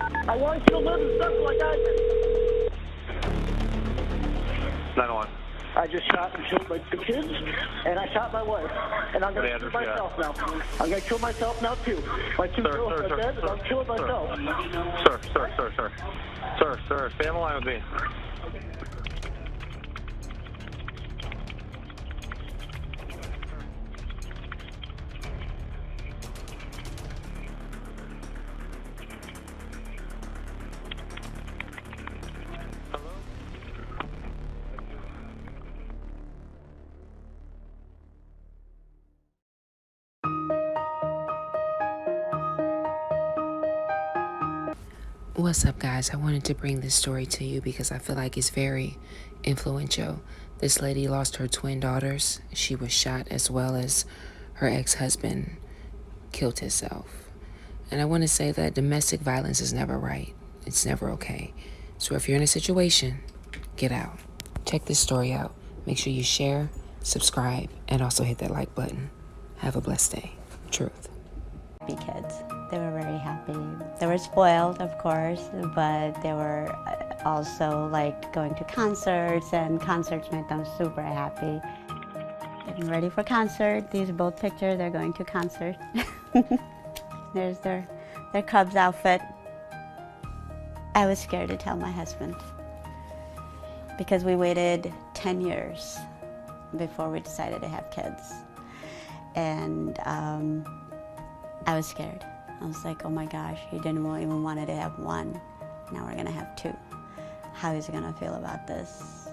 I want you to live and suffer like I did. 911. I just shot and killed the kids, and I shot my wife. And I'm going to kill myself now. I'm going to kill myself now, too. My two girls are dead, and I'm killing myself. Sir, stay on the line with me. What's up, guys? I wanted to bring this story to you because I feel like it's very influential. This lady lost her twin daughters. She was shot, as well as her ex-husband killed himself. And I want to say that domestic violence is never right. It's never okay. So if you're in a situation, get out. Check this story out. Make sure you share, subscribe, and also hit that like button. Have a blessed day. Truth. Kids. They were very happy. They were spoiled, of course, but they were also like going to concerts, and concerts made them super happy. Getting ready for concert. These are both pictures. They're going to concert. There's their Cubs outfit. I was scared to tell my husband because we waited 10 years before we decided to have kids. And I was scared. I was like, oh my gosh, he didn't even wanted to have one. Now we're gonna have two. How is he gonna feel about this?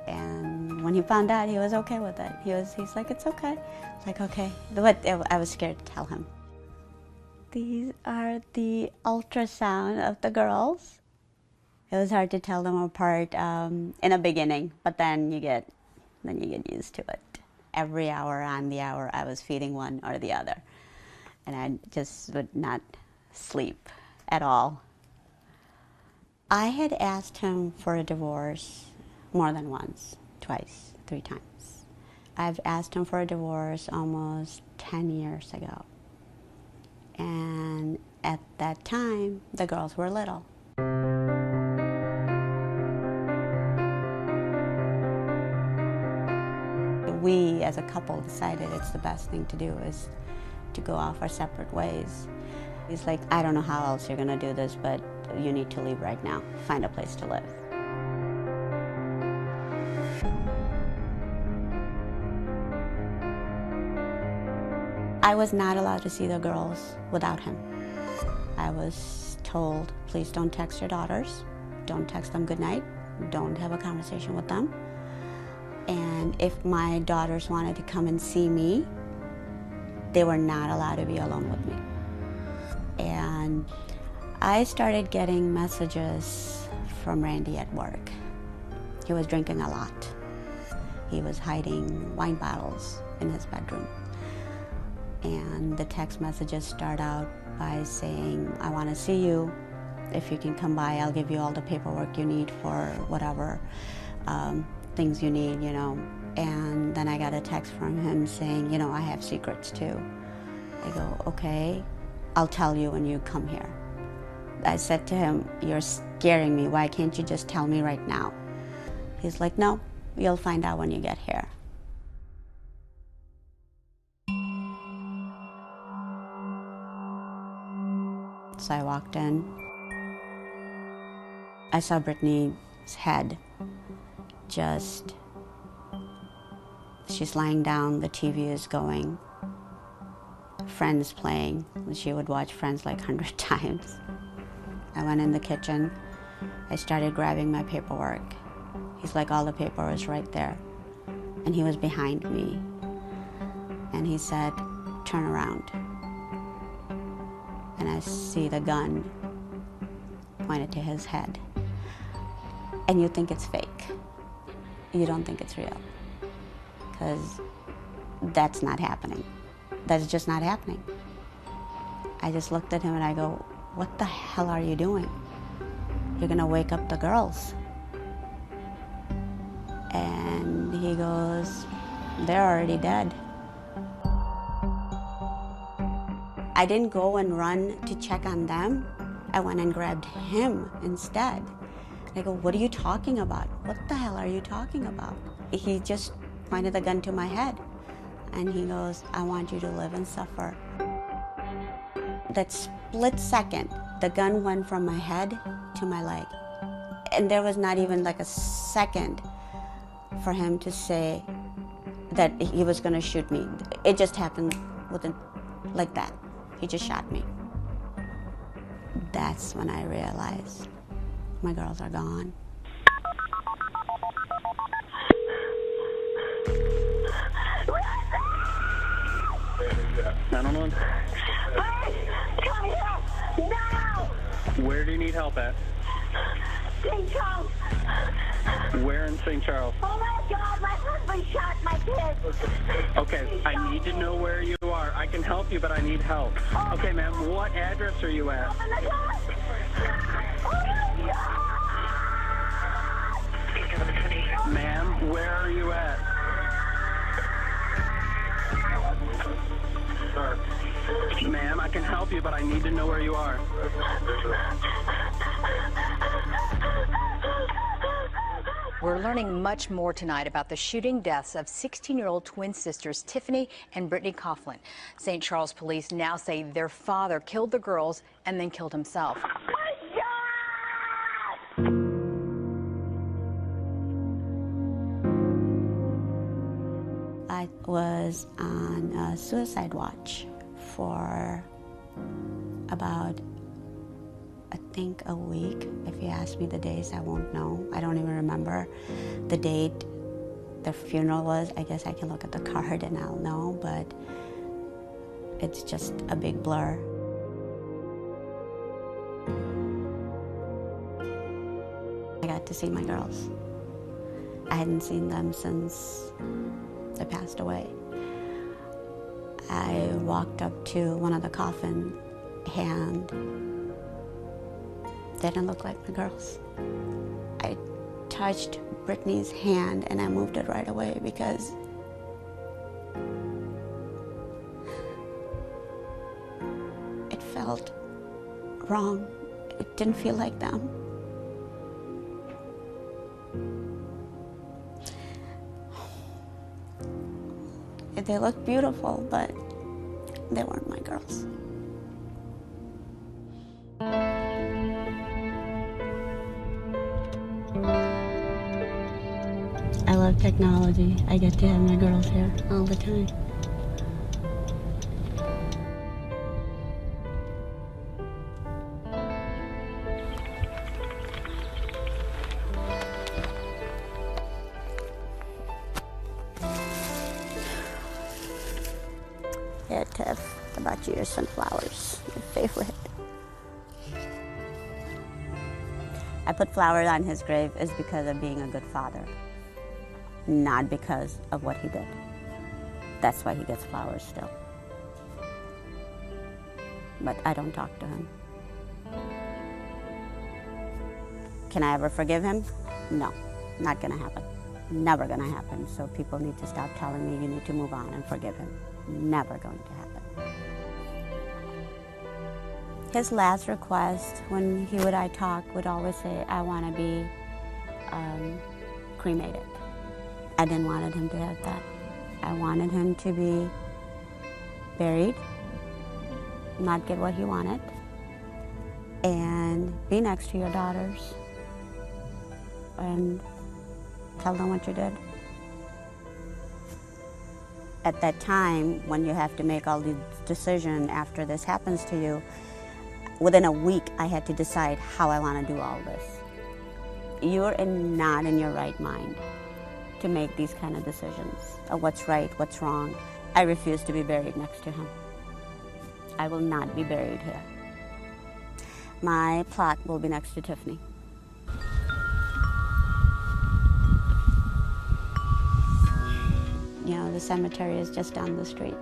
And when he found out, he was okay with it. He's like, it's okay. It's like, okay. But I was scared to tell him. These are the ultrasound of the girls. It was hard to tell them apart in the beginning, but then you get used to it. Every hour on the hour, I was feeding one or the other. And I just would not sleep at all. I had asked him for a divorce more than once, twice, 3 times. I've asked him for a divorce almost 10 years ago. And at that time, the girls were little. We, as a couple, decided it's the best thing to do is to go off our separate ways. He's like, I don't know how else you're gonna do this, but you need to leave right now. Find a place to live. I was not allowed to see the girls without him. I was told, please don't text your daughters. Don't text them goodnight. Don't have a conversation with them. And if my daughters wanted to come and see me, they were not allowed to be alone with me. And I started getting messages from Randy at work. He was drinking a lot. He was hiding wine bottles in his bedroom. And the text messages start out by saying, I want to see you. If you can come by, I'll give you all the paperwork you need for whatever things you need, you know. And then I got a text from him saying, you know, I have secrets too. I go, okay, I'll tell you when you come here. I said to him, you're scaring me. Why can't you just tell me right now? He's like, no, you'll find out when you get here. So I walked in. I saw Brittany's head she's lying down, the TV is going, Friends playing. She would watch Friends like 100 times. I went in the kitchen. I started grabbing my paperwork. He's like, all the paper is right there. And he was behind me. And he said, turn around. And I see the gun pointed to his head. And you think it's fake. You don't think it's real. Because that's not happening. That's just not happening. I just looked at him and I go, what the hell are you doing? You're gonna wake up the girls. And he goes, they're already dead. I didn't go and run to check on them. I went and grabbed him instead. I go, what are you talking about? What the hell are you talking about? He just pointed the gun to my head. And he goes, I want you to live and suffer. That split second, the gun went from my head to my leg. And there was not even like a second for him to say that he was gonna shoot me. It just happened within, like that. He just shot me. That's when I realized my girls are gone. 911. Please, come here, now! Where do you need help at? St. Charles. Where in St. Charles? Oh my God, my husband shot my kids. Okay, I need to know where you are. I can help you, but I need help. Okay, ma'am, what address are you at? Oh my God! Oh my God! Ma'am, where are you at? Ma'am, I can help you, but I need to know where you are. We're learning much more tonight about the shooting deaths of 16-year-old twin sisters Tiffany and Brittany Coughlin. St. Charles police now say their father killed the girls and then killed himself. I was on a suicide watch for about, I think, a week. If you ask me the days, I won't know. I don't even remember the date the funeral was. I guess I can look at the card and I'll know, but it's just a big blur. I got to see my girls. I hadn't seen them since they passed away. I walked up to one of the coffin and they didn't look like my girls. I touched Brittany's hand and I moved it right away because it felt wrong. It didn't feel like them. They looked beautiful, but they weren't my girls. I love technology. I get to have my girls here all the time. Here, Tiff, I bought you your sunflowers, your favorite. I put flowers on his grave is because of being a good father, not because of what he did. That's why he gets flowers still. But I don't talk to him. Can I ever forgive him? No, not gonna happen. Never gonna happen. So people need to stop telling me you need to move on and forgive him. Never going to happen. His last request when he would I talk would always say, I want to be cremated. I didn't want him to have that. I wanted him to be buried, not get what he wanted, and be next to your daughters and tell them what you did. At that time, when you have to make all these decisions after this happens to you, within a week, I had to decide how I want to do all this. You're not in your right mind to make these kind of decisions of what's right, what's wrong. I refuse to be buried next to him. I will not be buried here. My plot will be next to Tiffany. You know, the cemetery is just down the street.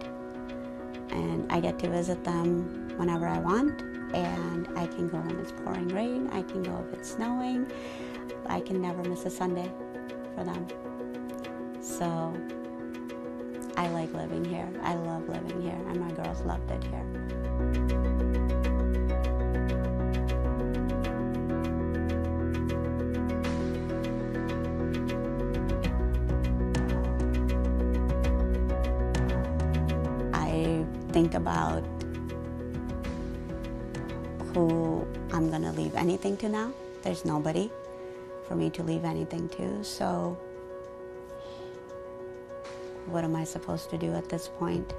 And I get to visit them whenever I want. And I can go when it's pouring rain. I can go if it's snowing. I can never miss a Sunday for them. So I like living here. I love living here. And my girls loved it here. think about who I'm gonna leave anything to now. There's nobody for me to leave anything to, so what am I supposed to do at this point?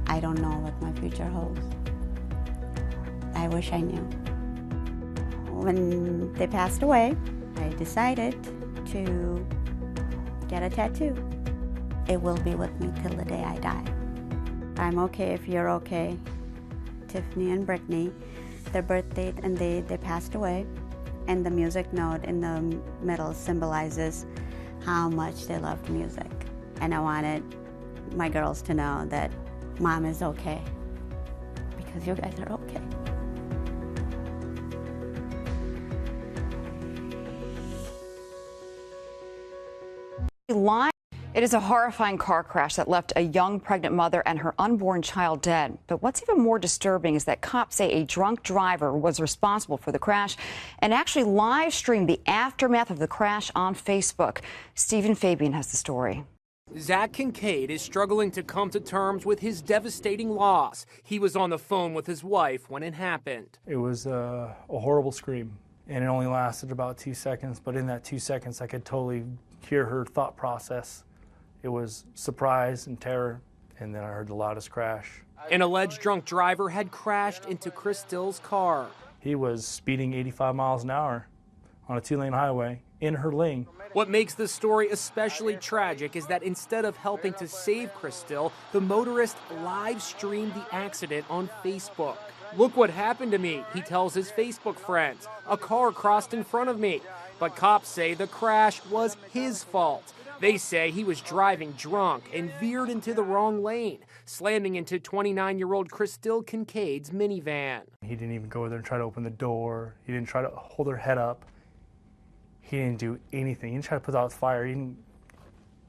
I don't know what my future holds. I wish I knew. When they passed away, I decided to get a tattoo. It will be with me till the day I die. I'm okay if you're okay. Tiffany and Brittany, their birth date and they passed away, and the music note in the middle symbolizes how much they loved music. And I wanted my girls to know that Mom is okay, because you guys are okay. It is a horrifying car crash that left a young pregnant mother and her unborn child dead. But what's even more disturbing is that cops say a drunk driver was responsible for the crash and actually live streamed the aftermath of the crash on Facebook. Stephen Fabian has the story. Zach Kincaid is struggling to come to terms with his devastating loss. He was on the phone with his wife when it happened. It was a horrible scream, and it only lasted about 2 seconds, but in that 2 seconds I could totally hear her thought process. It was surprise and terror, and then I heard the loudest crash. An alleged drunk driver had crashed into Chris Still's car. He was speeding 85 miles an hour on a 2-lane highway in her lane. What makes this story especially tragic is that instead of helping to save Chris Still, the motorist live streamed the accident on Facebook. "Look what happened to me," he tells his Facebook friends. "A car crossed in front of me." But cops say the crash was his fault. They say he was driving drunk and veered into the wrong lane, slamming into 29-year-old Chris Still Kincaid's minivan. He didn't even go there and try to open the door. He didn't try to hold her head up. He didn't do anything. He didn't try to put out the fire.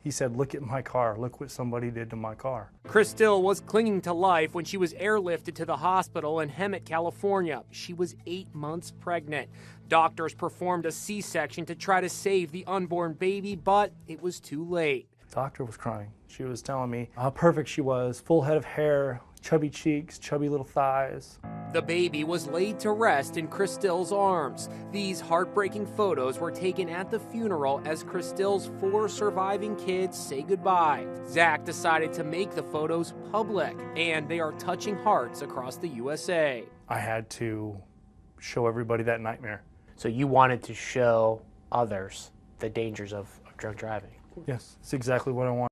He said, "Look at my car. Look what somebody did to my car." Chris Still was clinging to life when she was airlifted to the hospital in Hemet, California. She was 8 months pregnant. Doctors performed a C-section to try to save the unborn baby, but it was too late. The doctor was crying. She was telling me how perfect she was, full head of hair, chubby cheeks, chubby little thighs. The baby was laid to rest in Chris Still's arms. These heartbreaking photos were taken at the funeral as Chris Still's 4 surviving kids say goodbye. Zach decided to make the photos public, and they are touching hearts across the USA. I had to show everybody that nightmare. So you wanted to show others the dangers of drunk driving? Yes, it's exactly what I want.